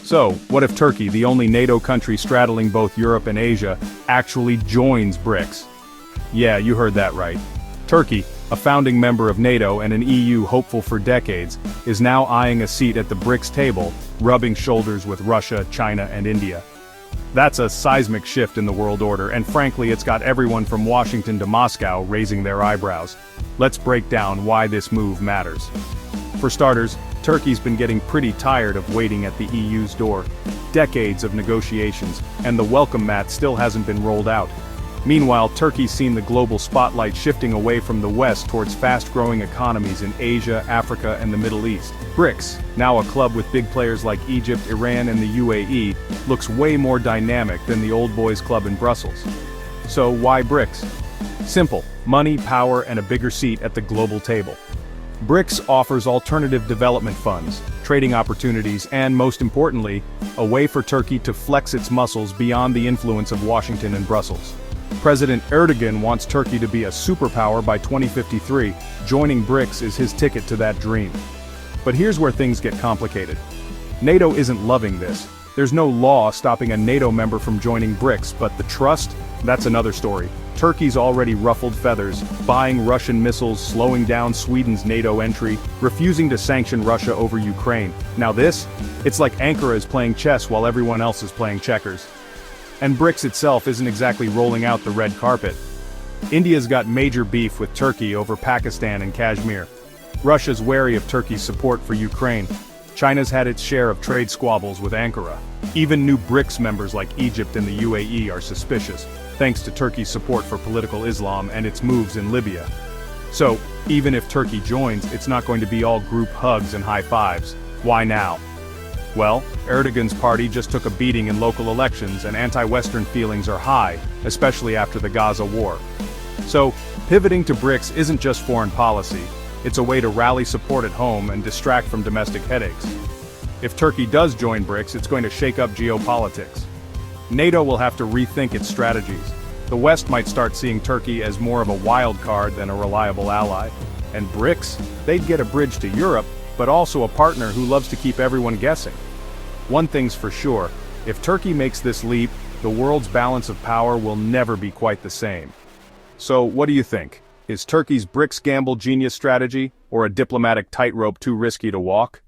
So, what if Turkey, the only NATO country straddling both Europe and Asia, actually joins BRICS? Yeah, you heard that right. Turkey, a founding member of NATO and an EU hopeful for decades, is now eyeing a seat at the BRICS table, rubbing shoulders with Russia, China, and India. That's a seismic shift in the world order, and frankly it's got everyone from Washington to Moscow raising their eyebrows. Let's break down why this move matters. For starters, Turkey's been getting pretty tired of waiting at the EU's door. Decades of negotiations, and the welcome mat still hasn't been rolled out. Meanwhile, Turkey's seen the global spotlight shifting away from the West towards fast-growing economies in Asia, Africa, and the Middle East. BRICS, now a club with big players like Egypt, Iran, and the UAE, looks way more dynamic than the old boys club in Brussels. So why BRICS? Simple: money, power, and a bigger seat at the global table. BRICS offers alternative development funds, trading opportunities, and most importantly, a way for Turkey to flex its muscles beyond the influence of Washington and Brussels. President Erdogan wants Turkey to be a superpower by 2053. Joining BRICS is his ticket to that dream. But here's where things get complicated. NATO isn't loving this. There's no law stopping a NATO member from joining BRICS, but the trust? That's another story. Turkey's already ruffled feathers, buying Russian missiles, slowing down Sweden's NATO entry, refusing to sanction Russia over Ukraine. Now this? It's like Ankara is playing chess while everyone else is playing checkers. And BRICS itself isn't exactly rolling out the red carpet. India's got major beef with Turkey over Pakistan and Kashmir. Russia's wary of Turkey's support for Ukraine. China's had its share of trade squabbles with Ankara. Even new BRICS members like Egypt and the UAE are suspicious, thanks to Turkey's support for political Islam and its moves in Libya. So, even if Turkey joins, it's not going to be all group hugs and high fives. Why now? Well, Erdogan's party just took a beating in local elections and anti-Western feelings are high, especially after the Gaza war. So, pivoting to BRICS isn't just foreign policy, it's a way to rally support at home and distract from domestic headaches. If Turkey does join BRICS, it's going to shake up geopolitics. NATO will have to rethink its strategies. The West might start seeing Turkey as more of a wild card than a reliable ally. And BRICS? They'd get a bridge to Europe, but also a partner who loves to keep everyone guessing. One thing's for sure, if Turkey makes this leap, the world's balance of power will never be quite the same. So what do you think? Is Turkey's BRICS gamble genius strategy, or a diplomatic tightrope too risky to walk?